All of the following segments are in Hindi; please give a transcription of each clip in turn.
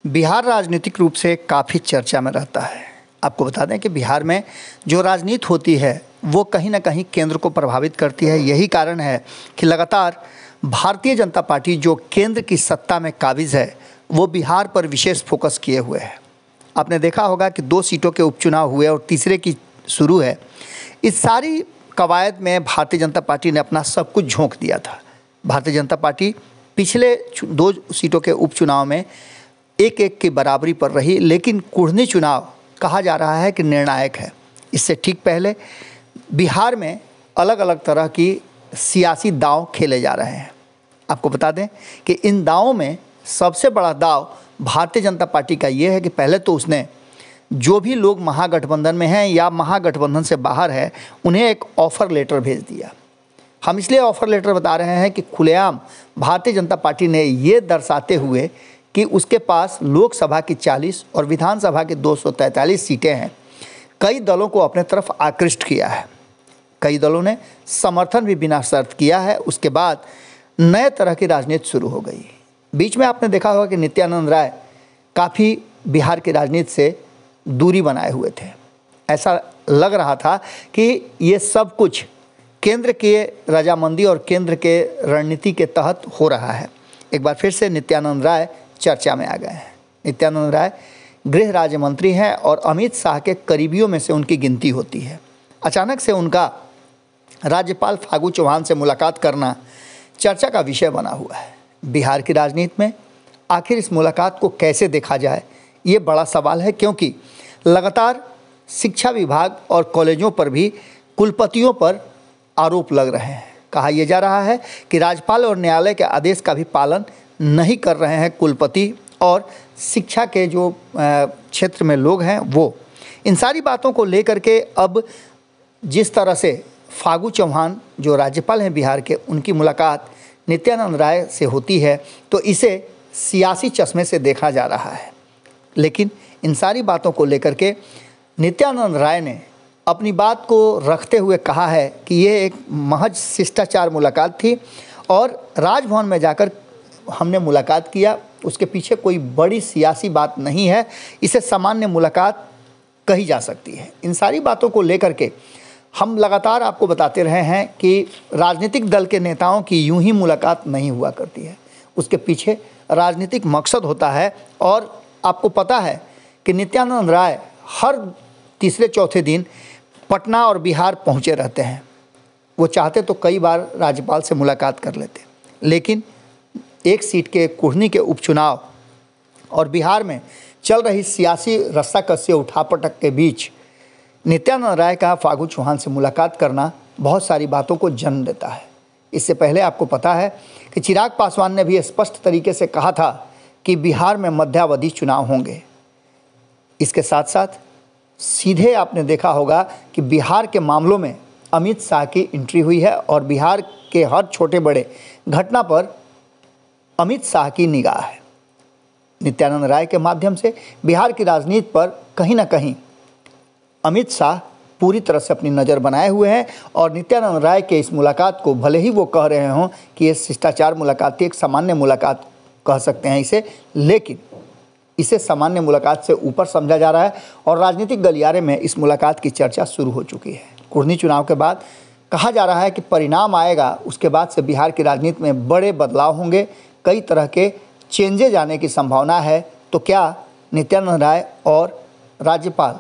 बिहार राजनीतिक रूप से काफ़ी चर्चा में रहता है। आपको बता दें कि बिहार में जो राजनीति होती है वो कहीं ना कहीं केंद्र को प्रभावित करती है। यही कारण है कि लगातार भारतीय जनता पार्टी जो केंद्र की सत्ता में काबिज है वो बिहार पर विशेष फोकस किए हुए है। आपने देखा होगा कि 2 सीटों के उपचुनाव हुए और तीसरे की शुरू है। इस सारी कवायद में भारतीय जनता पार्टी ने अपना सब कुछ झोंक दिया था। भारतीय जनता पार्टी पिछले 2 सीटों के उपचुनाव में 1-1 की बराबरी पर रही, लेकिन कुढ़नी चुनाव कहा जा रहा है कि निर्णायक है। इससे ठीक पहले बिहार में अलग अलग तरह की सियासी दांव खेले जा रहे हैं। आपको बता दें कि इन दावों में सबसे बड़ा दाव भारतीय जनता पार्टी का ये है कि पहले तो उसने जो भी लोग महागठबंधन में हैं या महागठबंधन से बाहर है उन्हें एक ऑफ़र लेटर भेज दिया। हम इसलिए ऑफ़र लेटर बता रहे हैं कि खुलेआम भारतीय जनता पार्टी ने ये दर्शाते हुए कि उसके पास लोकसभा की 40 और विधानसभा की 243 सीटें हैं, कई दलों को अपने तरफ आकृष्ट किया है। कई दलों ने समर्थन भी बिना शर्त किया है। उसके बाद नए तरह की राजनीति शुरू हो गई। बीच में आपने देखा होगा कि नित्यानंद राय काफ़ी बिहार की राजनीति से दूरी बनाए हुए थे। ऐसा लग रहा था कि ये सब कुछ केंद्र के रजामंदी और केंद्र के रणनीति के तहत हो रहा है। एक बार फिर से नित्यानंद राय चर्चा में आ गए हैं। नित्यानंद राय गृह राज्य मंत्री हैं और अमित शाह के करीबियों में से उनकी गिनती होती है। अचानक से उनका राज्यपाल फागू चौहान से मुलाकात करना चर्चा का विषय बना हुआ है। बिहार की राजनीति में आखिर इस मुलाकात को कैसे देखा जाए, ये बड़ा सवाल है, क्योंकि लगातार शिक्षा विभाग और कॉलेजों पर भी कुलपतियों पर आरोप लग रहे हैं। कहा यह जा रहा है कि राज्यपाल और न्यायालय के आदेश का भी पालन नहीं कर रहे हैं कुलपति और शिक्षा के जो क्षेत्र में लोग हैं वो। इन सारी बातों को लेकर के अब जिस तरह से फागू चौहान जो राज्यपाल हैं बिहार के, उनकी मुलाकात नित्यानंद राय से होती है तो इसे सियासी चश्मे से देखा जा रहा है। लेकिन इन सारी बातों को लेकर के नित्यानंद राय ने अपनी बात को रखते हुए कहा है कि ये एक महज शिष्टाचार मुलाकात थी और राजभवन में जाकर हमने मुलाकात किया, उसके पीछे कोई बड़ी सियासी बात नहीं है, इसे सामान्य मुलाकात कही जा सकती है। इन सारी बातों को लेकर के हम लगातार आपको बताते रहे हैं कि राजनीतिक दल के नेताओं की यूं ही मुलाकात नहीं हुआ करती है, उसके पीछे राजनीतिक मकसद होता है। और आपको पता है कि नित्यानंद राय हर तीसरे चौथे दिन पटना और बिहार पहुंचे रहते हैं। वो चाहते तो कई बार राज्यपाल से मुलाकात कर लेते, लेकिन 1 सीट के कुढ़नी के उपचुनाव और बिहार में चल रही सियासी रस्साकसी उठापटक के बीच नित्यानंद राय का फागू चौहान से मुलाकात करना बहुत सारी बातों को जन्म देता है। इससे पहले आपको पता है कि चिराग पासवान ने भी स्पष्ट तरीके से कहा था कि बिहार में मध्यावधि चुनाव होंगे। इसके साथ साथ सीधे आपने देखा होगा कि बिहार के मामलों में अमित शाह की एंट्री हुई है और बिहार के हर छोटे बड़े घटना पर अमित शाह की निगाह है। नित्यानंद राय के माध्यम से बिहार की राजनीति पर कहीं ना कहीं अमित शाह पूरी तरह से अपनी नज़र बनाए हुए हैं और नित्यानंद राय के इस मुलाकात को भले ही वो कह रहे हों कि ये शिष्टाचार मुलाकात थी, एक सामान्य मुलाकात कह सकते हैं इसे, लेकिन इसे सामान्य मुलाकात से ऊपर समझा जा रहा है और राजनीतिक गलियारे में इस मुलाकात की चर्चा शुरू हो चुकी है। कुढ़नी चुनाव के बाद कहा जा रहा है कि परिणाम आएगा, उसके बाद से बिहार की राजनीति में बड़े बदलाव होंगे, कई तरह के चेंजेज आने की संभावना है। तो क्या नित्यानंद राय और राज्यपाल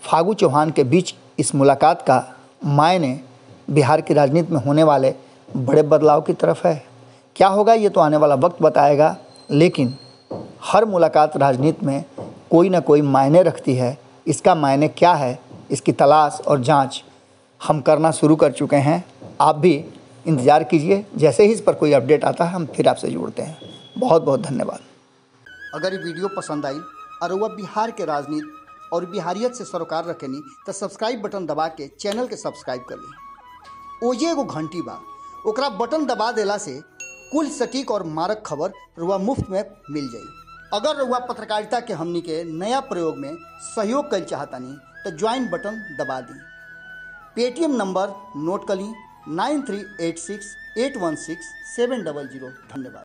फागू चौहान के बीच इस मुलाकात का मायने बिहार की राजनीति में होने वाले बड़े बदलाव की तरफ है? क्या होगा ये तो आने वाला वक्त बताएगा, लेकिन हर मुलाकात राजनीति में कोई ना कोई मायने रखती है। इसका मायने क्या है, इसकी तलाश और जांच हम करना शुरू कर चुके हैं। आप भी इंतज़ार कीजिए, जैसे ही इस पर कोई अपडेट आता है हम फिर आपसे जुड़ते हैं। बहुत बहुत धन्यवाद। अगर ये वीडियो पसंद आई और वह बिहार के राजनीति और बिहारियत से सरोकार रखेनी तो सब्सक्राइब बटन दबा के चैनल के सब्सक्राइब कर ली। ओजे एगो घंटी बा, ओकरा बटन दबा देला से कुल सटीक और मारक खबर रुआ मुफ्त में मिल जाई। अगर रुआ पत्रकारिता के हमनी के नया प्रयोग में सहयोग कर चाहतानी तो ज्वाइन बटन दबा दी। पेटीएम नंबर नोट कर ली 9386816700। धन्यवाद।